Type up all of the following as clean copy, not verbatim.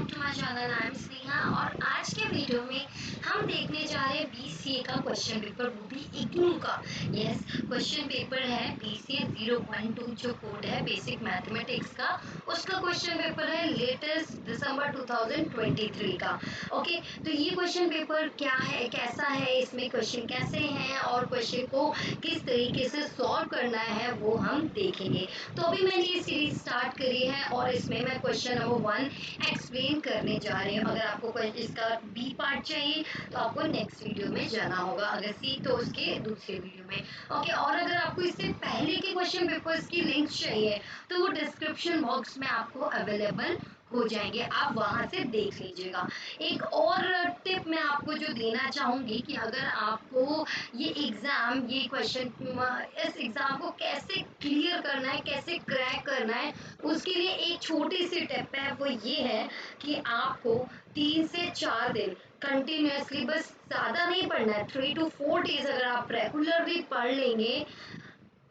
Back to my channel. I am Sneha और आज के वीडियो में हम देखने जा रहे हैं बीसीए का क्वेश्चन पेपर, वो भी इग्नू का। यस, क्वेश्चन पेपर है बीसीए 0.2 जो कोड है बेसिक मैथमेटिक्स का, उसका क्वेश्चन पेपर है लेटेस्ट दिसंबर 2023 का। ओके, तो ये क्वेश्चन पेपर क्या है, कैसा है, इसमें क्वेश्चन कैसे हैं और क्वेश्चन को किस तरीके से सॉल्व करना है वो हम देखेंगे। तो अभी मैंने ये सीरीज स्टार्ट करी है और इसमें मैं क्वेश्चन नंबर 1 एक्सप्लेन करने जा रही हूँ। अगर आपको इसका बी पार्ट चाहिए तो आपको नेक्स्ट वीडियो में जाना होगा, अगर सी तो उसके दूसरे वीडियो में। ओके, और अगर आपको इससे पहले के क्वेश्चन पेपर्स की लिंक चाहिए तो वो डिस्क्रिप्शन बॉक्स में आपको अवेलेबल हो जाएंगे, आप वहां से देख लीजिएगा। एक और टिप मैं आपको जो देना चाहूंगी कि अगर आपको ये एग्जाम, ये क्वेश्चन, इस एग्जाम को कैसे क्लियर करना है, कैसे क्रैक करना है, उसके लिए एक छोटी सी टिप है, वो ये है कि आपको 3 से 4 दिन कंटिन्यूअसली, बस ज्यादा नहीं पढ़ना है, 3 to 4 डेज अगर आप रेगुलरली पढ़ लेंगे।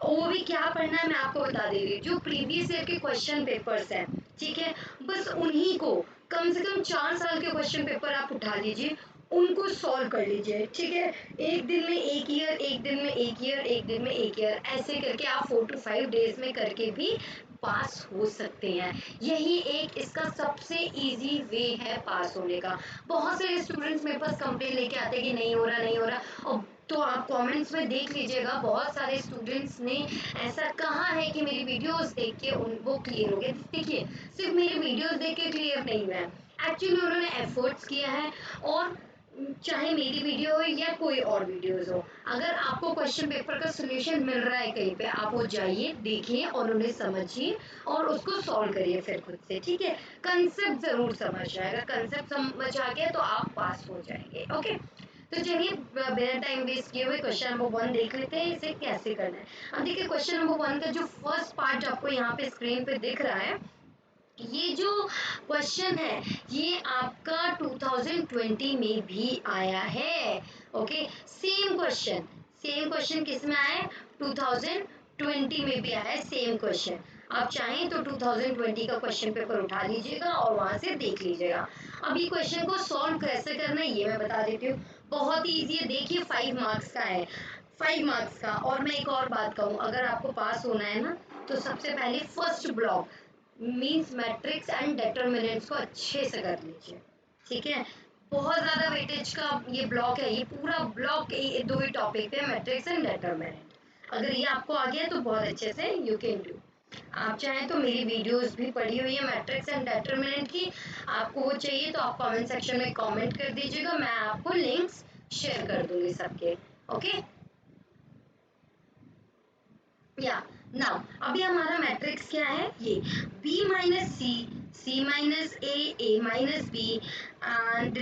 वो भी क्या पढ़ना है मैं आपको बता दे रही हूँ, जो प्रीवियस ईयर के क्वेश्चन पेपर्स हैं, ठीक है, बस उन्हीं को कम से कम 4 साल के क्वेश्चन पेपर आप उठा लीजिए, उनको सॉल्व कर लीजिए, ठीक है। एक दिन में एक ईयर, एक दिन में एक ईयर, एक दिन में एक ईयर, ऐसे करके आप 4 to 5 डेज में करके भी पास हो सकते हैं। यही एक इसका सबसे इजी वे है पास होने का। बहुत सारे स्टूडेंट्स मेरे पास कंप्लेन लेके आते हैं कि नहीं हो रहा, नहीं हो रहा, और तो आप कमेंट्स में देख लीजिएगा, बहुत सारे स्टूडेंट्स ने ऐसा कहा है कि मेरी वीडियोस देख के वो क्लियर हो गए। देखिए, सिर्फ मेरी वीडियोस देख के क्लियर नहीं हुआ है, एक्चुअली उन्होंने एफर्ट्स किया है। और चाहे मेरी वीडियो हो या कोई और वीडियोस हो, अगर आपको क्वेश्चन पेपर का सोल्यूशन मिल रहा है कहीं पे, आप वो जाइए, देखिए और उन्हें समझिए और उसको सॉल्व करिए फिर खुद से, ठीक है। कंसेप्ट जरूर समझ आए, अगर कंसेप्ट समझ आ गया तो आप पास हो जाएंगे। ओके, तो चलिए बिना टाइम वेस्ट किए हुए क्वेश्चन नंबर 1 देख लेते हैं, इसे कैसे करना है। अब देखिए, क्वेश्चन नंबर 1 का जो फर्स्ट पार्ट आपको यहाँ पे स्क्रीन पे दिख रहा है, ये जो क्वेश्चन है ये आपका 2020 में भी आया है। ओके, सेम क्वेश्चन किस में आया है, 2020 में भी आया है सेम क्वेश्चन। आप चाहें तो 2020 का क्वेश्चन पेपर उठा लीजिएगा और वहां से देख लीजिएगा। अब ये क्वेश्चन को सॉल्व कैसे करना है ये मैं बता देती हूँ, बहुत ही ईजी है। देखिए 5 मार्क्स का है, 5 मार्क्स का। और मैं एक और बात कहूँ, अगर आपको पास होना है ना, तो सबसे पहले first block means matrix and determinants को अच्छे से कर लीजिए, ठीक है। बहुत ज्यादा वेटेज का ये ब्लॉक है, ये पूरा ब्लॉक दो ही टॉपिक पे, मैट्रिक्स एंड डिटरमिनेंट। अगर ये आपको आ गया तो बहुत अच्छे से यू कैन डू। आप चाहें तो मेरी वीडियोस भी पढ़ी हुई है मैट्रिक्स एंड डिटरमिनेंट की, आपको वो चाहिए तो आप कमेंट सेक्शन में कमेंट कर दीजिएगा, मैं आपको लिंक्स शेयर कर दूंगी सबके। ओके, या नाउ अभी हमारा मैट्रिक्स क्या है, ये b minus C, C minus A minus B. And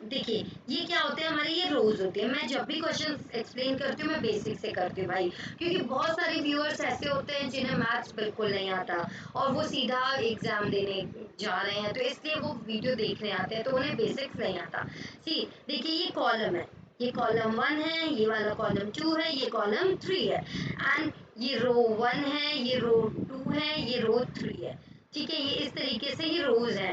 देखिए ये क्या होते हैं हमारे, ये रोज होते हैं। मैं जब भी क्वेश्चन एक्सप्लेन करती हूँ मैं बेसिक से करती हूँ भाई, क्योंकि बहुत सारे व्यूअर्स ऐसे होते हैं जिन्हें मैथ्स बिल्कुल नहीं आता और वो सीधा एग्जाम देने जा रहे हैं, तो इसलिए वो वीडियो देखने आते हैं तो उन्हें बेसिक्स नहीं आता। सी देखिए, ये कॉलम है, ये कॉलम 1 है, ये वाला कॉलम 2 है, ये कॉलम 3 है, एंड ये रो 1 है, ये रो 2 है, ये रो 3 है, ठीक है। ये इस तरीके से ये रोज है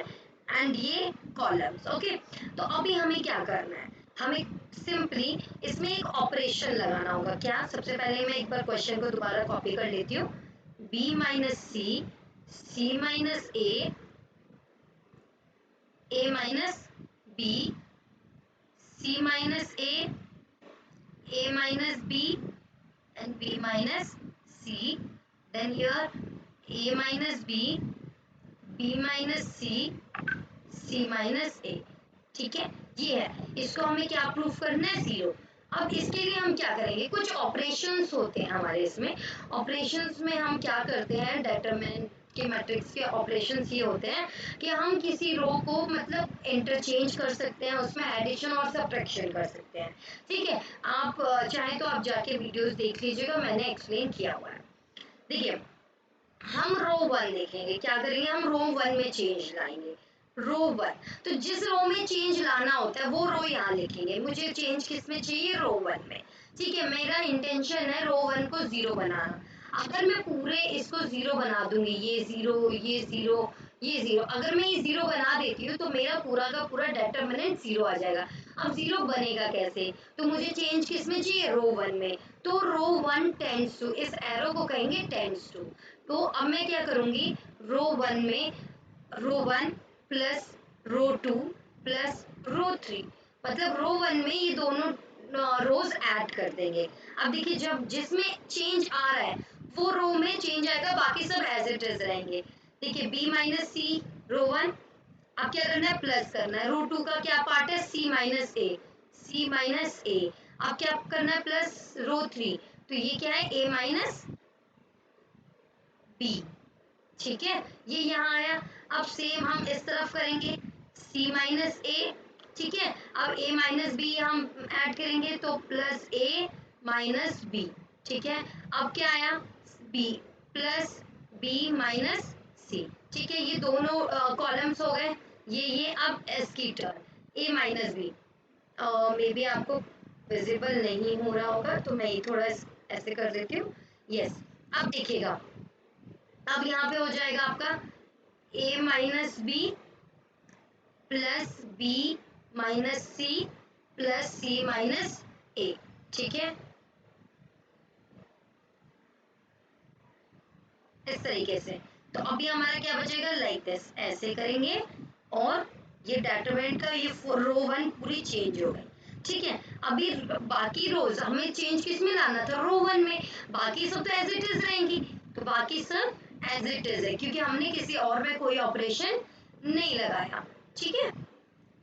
एंड ये कॉलम्स। ओके, तो अभी हमें क्या करना है, हमें सिंपली इसमें एक ऑपरेशन लगाना होगा। क्या, सबसे पहले मैं एक बार क्वेश्चन को दोबारा कॉपी कर लेती हूँ, b minus C, C minus A minus B, C minus A minus b and b minus c, then here a minus b, b minus c, c minus a, ठीक है। ये है, इसको हमें क्या प्रूफ करना है, 0। अब इसके लिए हम क्या करेंगे, कुछ ऑपरेशंस होते हैं हमारे इसमें। ऑपरेशंस में हम क्या करते हैं, डिटरमिनेंट के मैट्रिक्स के ऑपरेशंस ये होते हैं कि हम किसी रो को मतलब इंटरचेंज कर सकते हैं, उसमें एडिशन और सब्ट्रैक्शन कर सकते हैं, ठीक है। आप चाहे तो आप जाके वीडियोस देख लीजिएगा, मैंने एक्सप्लेन किया हुआ है। देखिए, हम रो 1 देखेंगे, क्या करेंगे, हम रो 1 में चेंज लाएंगे, रो 1। तो जिस रो में चेंज लाना होता है वो रो यहाँ लिखेंगे, मुझे चेंज किस में चाहिए, रो 1 में, ठीक है। मेरा इंटेंशन है रो 1 को 0 बनाना। अगर मैं पूरे इसको 0 बना दूंगी, ये 0, ये 0, ये 0, अगर मैं ये 0 बना देती हूँ तो मेरा पूरा का पूरा डिटर्मिनेंट 0 आ जाएगा। अब 0 बनेगा कैसे, तो मुझे चेंज किस में चाहिए, रो 1 में। तो रो 1 टेंड्स टू, इस एरो को कहेंगे टेंड्स टू। तो अब मैं क्या करूंगी, रो 1 में रो 1 प्लस रो 2 प्लस रो 3, मतलब रो 1 में ये दोनों रोज ऐड कर देंगे। अब देखिए जब जिसमें चेंज आ रहा है वो रो में चेंज आएगा, बाकी सब एज इट इज रहेंगे। देखिए बी माइनस सी रो 1, अब क्या करना है, प्लस करना है। रो 2 का क्या पार्ट है, सी माइनस ए, सी माइनस ए। अब क्या करना है, प्लस रो 3, तो ये क्या है, ए माइनस बी। ठीक है, ये यहाँ आया। अब सेम हम इस तरफ करेंगे, c माइनस ए। ठीक है, अब a माइनस बी हम ऐड करेंगे तो प्लस a माइनस बी। ठीक है, अब क्या आया, b plus b minus c। ठीक है, ये दोनों कॉलम्स हो गए। ये अब s की turn, a minus B. Maybe आपको विजिबल नहीं हो रहा होगा तो मैं ये थोड़ा ऐसे कर देती हूँ। यस, अब देखिएगा, अब यहाँ पे हो जाएगा आपका a minus B plus B minus C plus C minus A. ठीक है, इस तरीके से। तो अभी हमारा क्या बचेगा, लाइक दिस, ऐसे करेंगे और ये डेटरमिनेंट का ये रो 1 पूरी चेंज हो गई। ठीक है, अभी बाकी रोज हमें चेंज किस में लाना था, रो 1 में। बाकी सब तो एज इट इज रहेंगी, तो बाकी सब एज इट इज है क्योंकि हमने किसी और में कोई ऑपरेशन नहीं लगाया। ठीक है,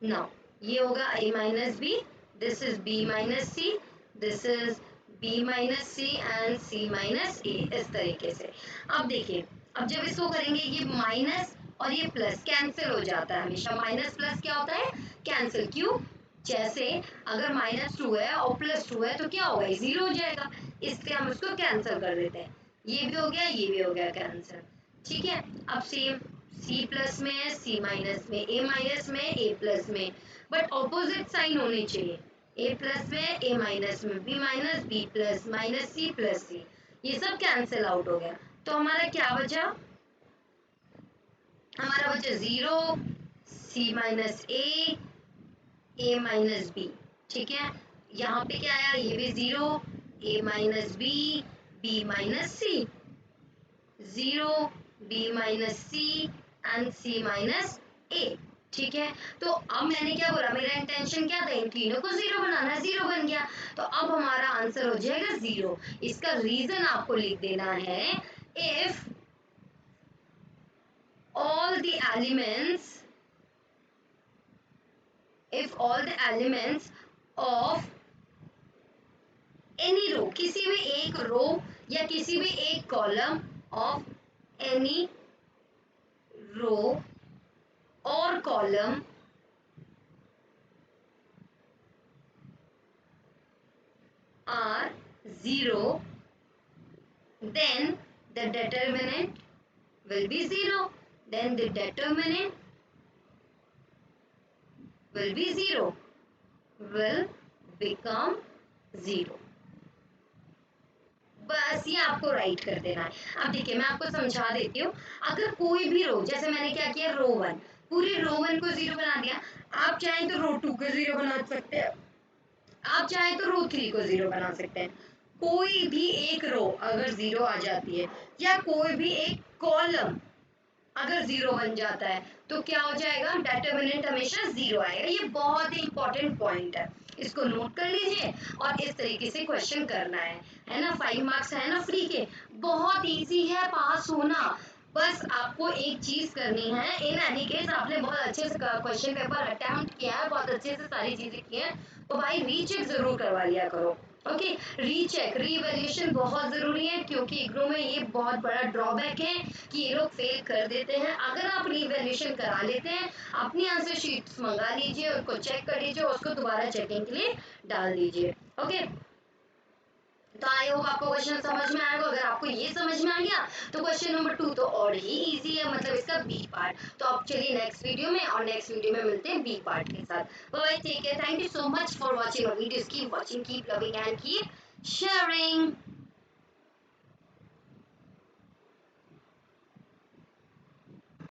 नाउ ये होगा a minus B, this is b minus C, this is b minus C and c minus a, इस तरीके से। अब देखिए, अब जब इसको करेंगे ये माइनस और ये प्लस कैंसिल हो जाता है। हमेशा माइनस प्लस क्या होता है, कैंसिल। क्यों, जैसे अगर -2 है और +2 है तो क्या होगा, 0 हो जाएगा, इसलिए हम इसको कैंसिल कर देते हैं। ये भी हो गया, ये भी हो गया कैंसिल। ठीक है, अब सेम सी प्लस में है, सी माइनस में, ए माइनस में, ए प्लस में, बट ऑपोजिट साइन होने चाहिए। ए प्लस में, ए माइनस में, B minus B plus minus C plus C, ये सब कैंसिल आउट हो गया। तो हमारा क्या बचा, हमारा बचा 0, C minus A minus B. ठीक है, यहाँ पे क्या आया, ये भी 0, A minus B minus C, 0 b minus C and c minus a। ठीक है, तो अब मैंने क्या बोला, मेरा इंटेंशन क्या था, इन तीनों को 0 बनाना, 0 बन गया। तो अब हमारा आंसर हो जाएगा 0। इसका रीजन आपको लिख देना है, if all the elements if all the elements of any रो, किसी भी एक रो या किसी भी एक कॉलम ऑफ एनी रो और column are 0, then the determinant will be 0. Then the determinant will be 0, will become 0. बस ये आपको राइट कर देना है। अब देखिए मैं आपको समझा देती हूँ, अगर कोई भी रो, जैसे मैंने क्या किया, रो 1, पूरी रो 1 को 0 बना दिया। आप चाहें तो रो 2 को 0 बना सकते हैं, आप चाहें तो रो 3 को 0 बना सकते हैं। कोई भी एक रो अगर 0 आ जाती है या कोई भी एक कॉलम अगर 0 बन जाता है तो क्या हो जाएगा, डिटरमिनेंट हमेशा 0 आएगा। ये बहुत ही इंपॉर्टेंट पॉइंट है, इसको नोट कर लीजिए और इस तरीके से क्वेश्चन करना है ना। 5 मार्क्स है ना फ्री के, बहुत इजी है पास होना। बस आपको एक चीज करनी है, इन एनी केस आपने बहुत अच्छे से क्वेश्चन पेपर अटेम्प्ट किया है, बहुत अच्छे से सारी चीजें की हैं, तो भाई रीचेक जरूर करवा लिया करो। ओके, रीचेक रीवैल्यूएशन बहुत जरूरी है क्योंकि इग्नू में ये बहुत बड़ा ड्रॉबैक है कि ये लोग फेल कर देते हैं। अगर आप रीवैल्यूएशन करा लेते हैं, अपनी आंसर शीट्स मंगा लीजिए, उनको चेक कर लीजिए, उसको दोबारा चेकिंग के लिए डाल दीजिए। ओके, तो आई होप आपको क्वेश्चन समझ में आएगा। अगर आपको ये समझ में आ गया तो क्वेश्चन नंबर 2 तो और ही इजी है, मतलब इसका बी पार्ट। तो अब चलिए नेक्स्ट वीडियो में, और नेक्स्ट वीडियो में मिलते हैं बी पार्ट के साथ। Bye, take care, thank you so much for watching our videos, keep watching, keep loving and keep sharing.